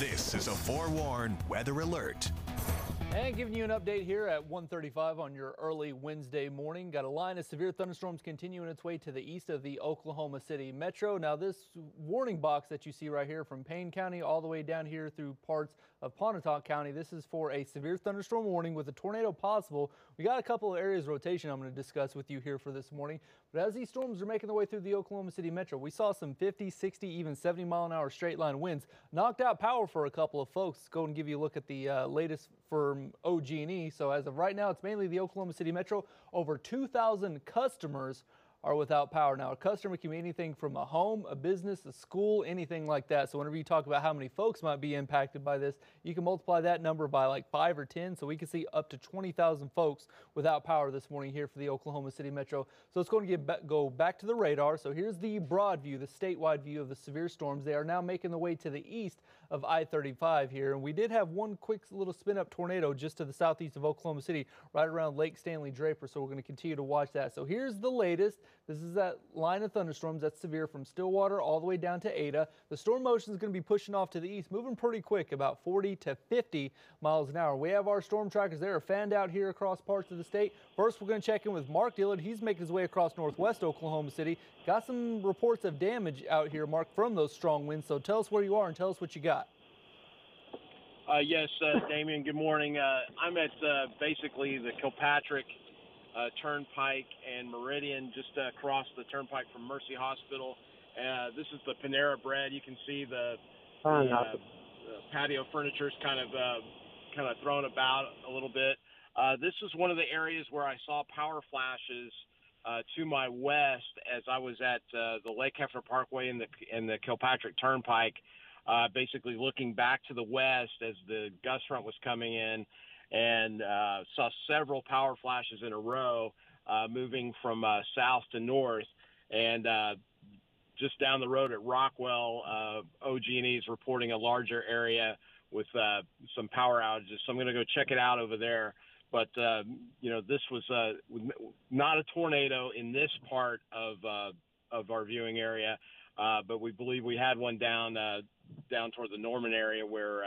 This is a forewarned weather alert. And giving you an update here at 1:35 on your early Wednesday morning. Got a line of severe thunderstorms continuing its way to the east of the Oklahoma City metro. Now this warning box that you see right here from Payne County all the way down here through parts of Pontotoc County. This is for a severe thunderstorm warning with a tornado possible. We got a couple of areas of rotation I'm going to discuss with you here for this morning. But as these storms are making their way through the Oklahoma City metro, we saw some 50, 60, even 70-mile-an-hour straight line winds. Knocked out power for a couple of folks. Let's go and give you a look at the latest for OG&E. So as of right now, it's mainly the Oklahoma City metro. Over 2,000 customers are without power. Now, a customer can be anything from a home, a business, a school, anything like that. So whenever you talk about how many folks might be impacted by this, you can multiply that number by like 5 or 10. So we can see up to 20,000 folks without power this morning here for the Oklahoma City metro. So it's going to go back to the radar. So here's the broad view, the statewide view of the severe storms. They are now making their way to the east of I-35 here. And we did have one quick little spin up tornado just to the southeast of Oklahoma City, right around Lake Stanley Draper. So we're going to continue to watch that. So here's the latest. This is that line of thunderstorms that's severe from Stillwater all the way down to Ada. The storm motion is going to be pushing off to the east, moving pretty quick, about 40 to 50 miles an hour. We have our storm trackers. They are fanned out here across parts of the state. First, we're going to check in with Mark Dillard. He's making his way across northwest Oklahoma City. Got some reports of damage out here, Mark, from those strong winds. So tell us where you are and tell us what you got. Yes, Damian, good morning. I'm at basically the Kilpatrick Turnpike and Meridian, just across the turnpike from Mercy Hospital. This is the Panera Bread. You can see the patio furniture is kind of thrown about a little bit. This is one of the areas where I saw power flashes to my west as I was at the Lake Hefner Parkway and the Kilpatrick Turnpike, basically looking back to the west as the gust front was coming in. And saw several power flashes in a row moving from south to north. And just down the road at Rockwell, OG&E is reporting a larger area with some power outages. So I'm going to go check it out over there. But, this was not a tornado in this part of our viewing area, but we believe we had one down toward the Norman area where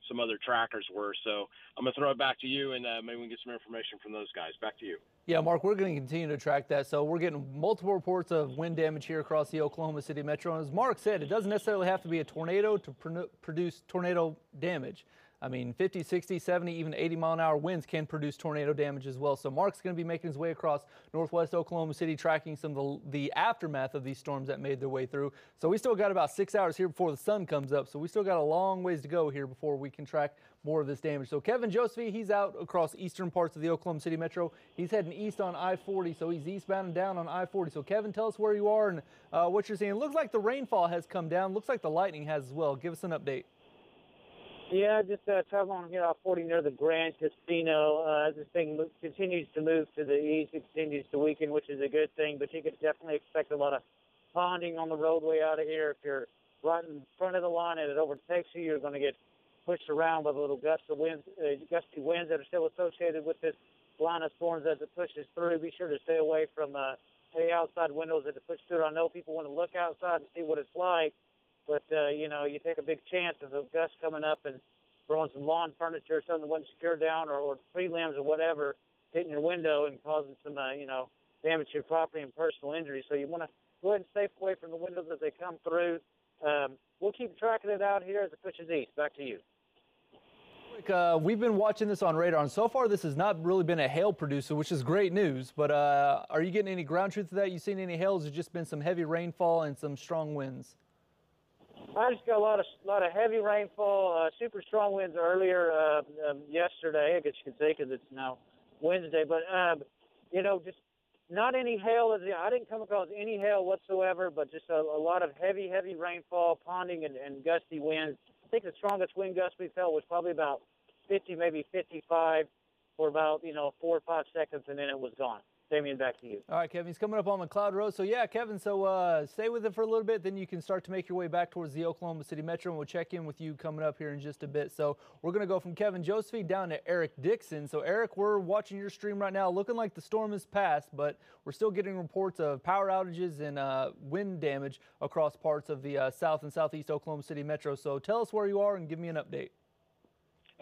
some other trackers were. So I'm going to throw it back to you, and maybe we can get some information from those guys. Back to you. Yeah, Mark, we're going to continue to track that. So we're getting multiple reports of wind damage here across the Oklahoma City metro. And as Mark said, it doesn't necessarily have to be a tornado to produce tornado damage. I mean, 50, 60, 70, even 80-mile-an-hour winds can produce tornado damage as well. So Mark's going to be making his way across northwest Oklahoma City, tracking some of the aftermath of these storms that made their way through. So we still got about 6 hours here before the sun comes up. So we still got a long ways to go here before we can track more of this damage. So Kevin Josephy, he's out across eastern parts of the Oklahoma City metro. He's heading east on I-40, so he's eastbound and down on I-40. So Kevin, tell us where you are and what you're seeing. It looks like the rainfall has come down. Looks like the lightning has as well. Give us an update. Yeah, just traveling here off 40 near the Grand Casino. As this thing continues to move to the east, it continues to weaken, which is a good thing. But you could definitely expect a lot of ponding on the roadway out of here. If you're right in front of the line and it overtakes you, you're going to get pushed around by the little gusty winds that are still associated with this line of storms as it pushes through. Be sure to stay away from any outside windows as it pushes through. I know people want to look outside and see what it's like. But, you take a big chance of a gust coming up and throwing some lawn furniture or something that wasn't secured down or tree limbs or whatever, hitting your window and causing some, damage to your property and personal injury. So you want to go ahead and stay away from the windows as they come through. We'll keep tracking it out here as it pushes east. Back to you. We've been watching this on radar, and so far this has not really been a hail producer, which is great news. But are you getting any ground truth to that? You seen any hail? Has it just been some heavy rainfall and some strong winds? I just got a lot of heavy rainfall, super strong winds earlier yesterday, I guess you could say, because it's now Wednesday. But, just not any hail. I didn't come across any hail whatsoever, but just a lot of heavy rainfall, ponding, and gusty winds. I think the strongest wind gust we felt was probably about 50, maybe 55 for about, 4 or 5 seconds, and then it was gone. Damien, back to you. All right, Kevin, he's coming up on McLeod Road. So, yeah, Kevin, so stay with it for a little bit. Then you can start to make your way back towards the Oklahoma City Metro, and we'll check in with you coming up here in just a bit. So we're going to go from Kevin Josephine down to Eric Dixon. So, Eric, we're watching your stream right now. Looking like the storm has passed, but we're still getting reports of power outages and wind damage across parts of the south and southeast Oklahoma City Metro. So tell us where you are and give me an update.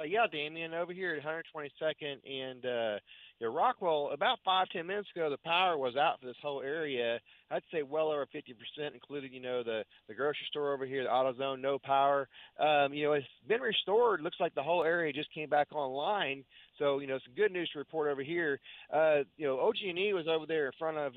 Yeah, Damien, over here at 122nd and Rockwell, about 5-10 minutes ago, the power was out for this whole area. I'd say well over 50%, including, the grocery store over here, the AutoZone, no power. It's been restored. Looks like the whole area just came back online. So, some good news to report over here. OG&E was over there in front of,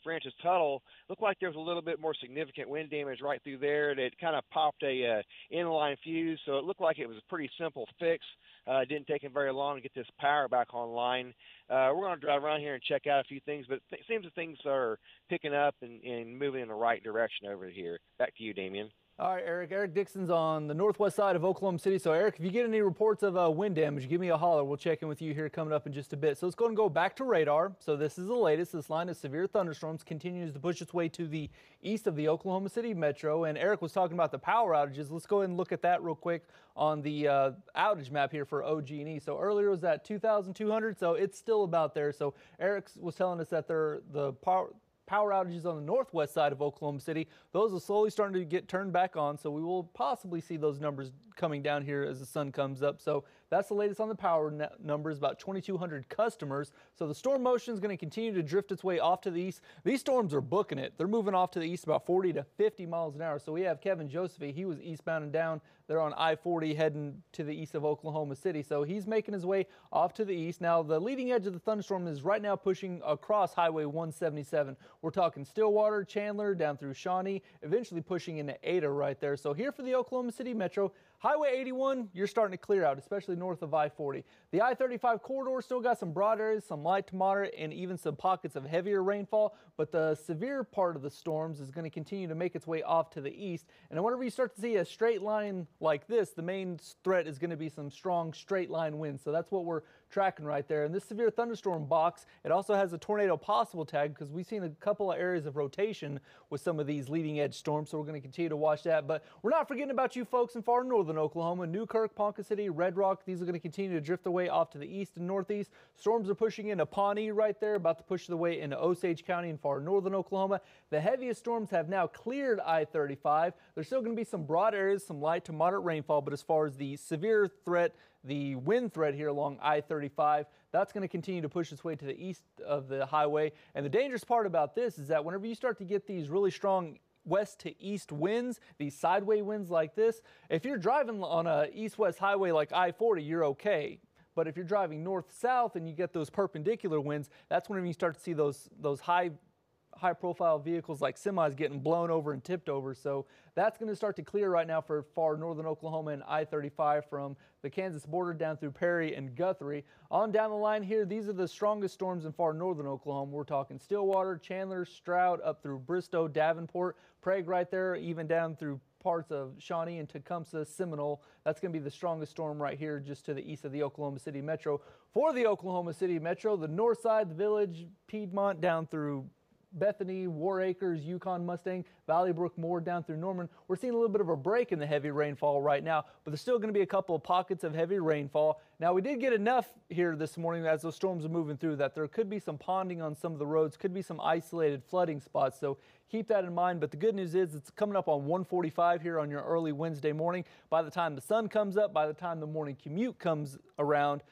Francis Tuttle. Looked like there was a little bit more significant wind damage right through there. It kind of popped a inline fuse, so it looked like it was a pretty simple fix. It didn't take him very long to get this power back online. We're going to drive around here and check out a few things, but it seems that things are picking up and moving in the right direction over here. Back to you, Damien. All right, Eric. Eric Dixon's on the northwest side of Oklahoma City. So, Eric, if you get any reports of wind damage, give me a holler. We'll check in with you here coming up in just a bit. So, let's go and go back to radar. So, this is the latest. This line of severe thunderstorms continues to push its way to the east of the Oklahoma City Metro. And Eric was talking about the power outages. Let's go ahead and look at that real quick on the outage map here for OG&E. So, earlier was at 2,200. So, it's still about there. So, Eric was telling us that the power outages on the northwest side of Oklahoma City, those are slowly starting to get turned back on, so we will possibly see those numbers coming down here as the sun comes up. So that's the latest on the power numbers, about 2,200 customers. So the storm motion is going to continue to drift its way off to the east. These storms are booking it. They're moving off to the east about 40 to 50 miles an hour. So we have Kevin Josephine. He was eastbound and down. They're on I-40 heading to the east of Oklahoma City. So he's making his way off to the east. Now, the leading edge of the thunderstorm is right now pushing across Highway 177. We're talking Stillwater, Chandler, down through Shawnee, eventually pushing into Ada right there. So here for the Oklahoma City Metro, Highway 81, you're starting to clear out, especially north of I-40. The I-35 corridor still got some broad areas, some light to moderate, and even some pockets of heavier rainfall, but the severe part of the storms is going to continue to make its way off to the east. And whenever you start to see a straight line like this, the main threat is going to be some strong straight line winds. So that's what we're tracking right there. And this severe thunderstorm box, it also has a tornado possible tag because we've seen a couple of areas of rotation with some of these leading edge storms. So we're going to continue to watch that. But we're not forgetting about you folks in far northern Oklahoma, Newkirk, Ponca City, Red Rock. These are going to continue to drift away off to the east and northeast. Storms are pushing into Pawnee right there, about to push their way into Osage County in far northern Oklahoma. The heaviest storms have now cleared I-35. There's still going to be some broad areas, some light to moderate rainfall, but as far as the severe threat, the wind threat here along I-35, that's going to continue to push its way to the east of the highway. And the dangerous part about this is that whenever you start to get these really strong west to east winds, these sideway winds like this, if you're driving on a east-west highway like I-40, you're okay. But if you're driving north-south and you get those perpendicular winds, that's whenever you start to see those high-profile vehicles like semis getting blown over and tipped over. So that's going to start to clear right now for far northern Oklahoma and I-35 from the Kansas border down through Perry and Guthrie. On down the line here, these are the strongest storms in far northern Oklahoma. We're talking Stillwater, Chandler, Stroud, up through Bristow, Davenport, Prague right there, even down through parts of Shawnee and Tecumseh, Seminole. That's going to be the strongest storm right here just to the east of the Oklahoma City Metro. For the Oklahoma City Metro, the north side, the Village, Piedmont, down through Bethany, War Acres, Yukon, Mustang, Valley Brook, Moore, down through Norman. We're seeing a little bit of a break in the heavy rainfall right now, but there's still going to be a couple of pockets of heavy rainfall. Now, we did get enough here this morning as those storms are moving through that there could be some ponding on some of the roads, could be some isolated flooding spots, so keep that in mind. But the good news is it's coming up on 1:45 here on your early Wednesday morning. By the time the sun comes up, by the time the morning commute comes around,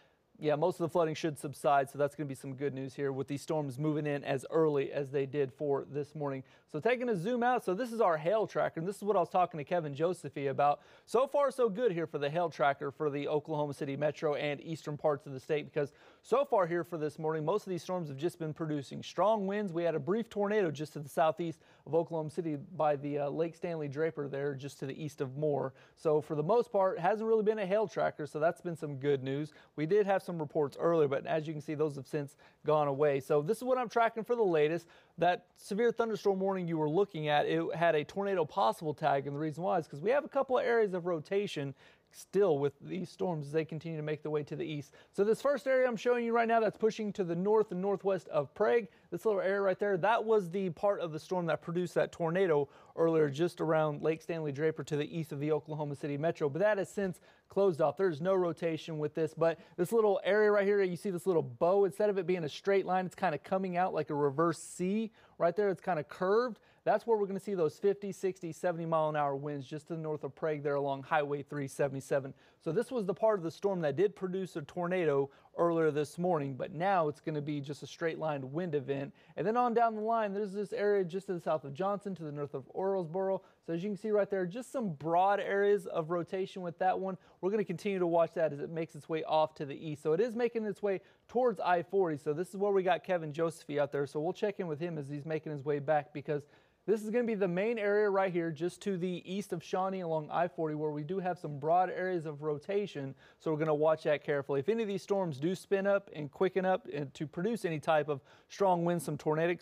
yeah, most of the flooding should subside, so that's going to be some good news here with these storms moving in as early as they did for this morning. So taking a zoom out, so this is our hail tracker, and this is what I was talking to Kevin Josephine about. So far, so good here for the hail tracker for the Oklahoma City Metro and eastern parts of the state, because so far here for this morning, most of these storms have just been producing strong winds. We had a brief tornado just to the southeast of Oklahoma City by the Lake Stanley Draper there, just to the east of Moore. So for the most part, it hasn't really been a hail tracker, so that's been some good news. We did have some reports earlier, but as you can see, those have since gone away. So this is what I'm tracking for the latest. that severe thunderstorm warning you were looking at, it had a tornado possible tag, and the reason why is because we have a couple of areas of rotation still with these storms as they continue to make their way to the east. So this first area I'm showing you right now that's pushing to the north and northwest of Prague, this little area right there, that was the part of the storm that produced that tornado earlier just around Lake Stanley Draper to the east of the Oklahoma City metro. But that has since closed off. There's no rotation with this, but this little area right here, you see this little bow, instead of it being a straight line, it's kind of coming out like a reverse C right there. It's kind of curved. That's where we're going to see those 50, 60, 70 mile an hour winds just to the north of Prague there along Highway 377. So this was the part of the storm that did produce a tornado earlier this morning, but now it's going to be just a straight line wind event. And then on down the line, there's this area just to the south of Johnson, to the north of Orlesboro. So as you can see right there, just some broad areas of rotation with that one. We're going to continue to watch that as it makes its way off to the east. So it is making its way towards I-40. So this is where we got Kevin Josephy out there. So we'll check in with him as he's making his way back, because this is going to be the main area right here just to the east of Shawnee along I-40, where we do have some broad areas of rotation. So we're going to watch that carefully. If any of these storms do spin up and quicken up and to produce any type of strong winds, some tornadic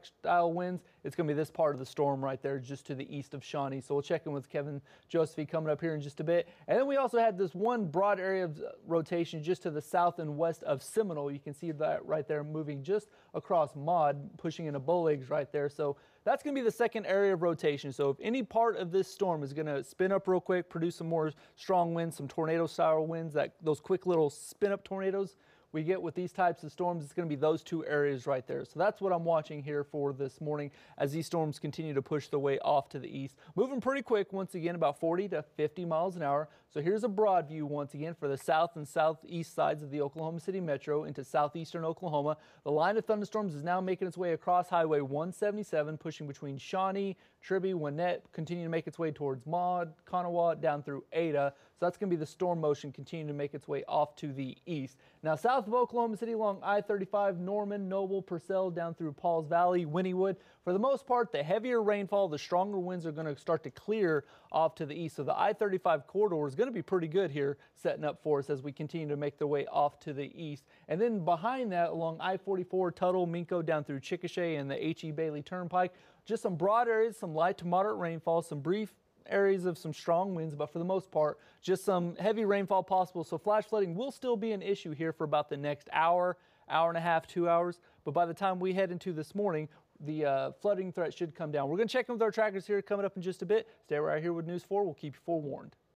style winds, it's going to be this part of the storm right there just to the east of Shawnee. So we'll check in with Kevin Josephy coming up here in just a bit. And then we also had this one broad area of rotation just to the south and west of Seminole. You can see that right there moving just across Maud, pushing into Bowlegs right there. So that's going to be the second area of rotation. So if any part of this storm is going to spin up real quick, produce some more strong winds, some tornado style winds, those quick little spin up tornadoes we get with these types of storms, it's going to be those two areas right there. So that's what I'm watching here for this morning as these storms continue to push their way off to the east. Moving pretty quick once again, about 40 to 50 miles an hour. So here's a broad view once again for the south and southeast sides of the Oklahoma City metro into southeastern Oklahoma. The line of thunderstorms is now making its way across Highway 177, pushing between Shawnee, Tribby, Winnett, continuing to make its way towards Maud, Kanawha, down through Ada. So that's going to be the storm motion continuing to make its way off to the east. Now south of Oklahoma City along I-35, Norman, Noble, Purcell, down through Pauls Valley, Wynnewood. For the most part, the heavier rainfall, the stronger winds are going to start to clear off to the east. So the I-35 corridor is going to be pretty good here setting up for us as we continue to make their way off to the east. And then behind that along I-44, Tuttle, Minco, down through Chickasha and the H.E. Bailey Turnpike, just some broad areas, some light to moderate rainfall, some brief areas of some strong winds, but for the most part, just some heavy rainfall possible. So flash flooding will still be an issue here for about the next hour, hour and a half, 2 hours. But by the time we head into this morning, the flooding threat should come down. We're going to check in with our trackers here coming up in just a bit. Stay right here with News 4. We'll keep you forewarned.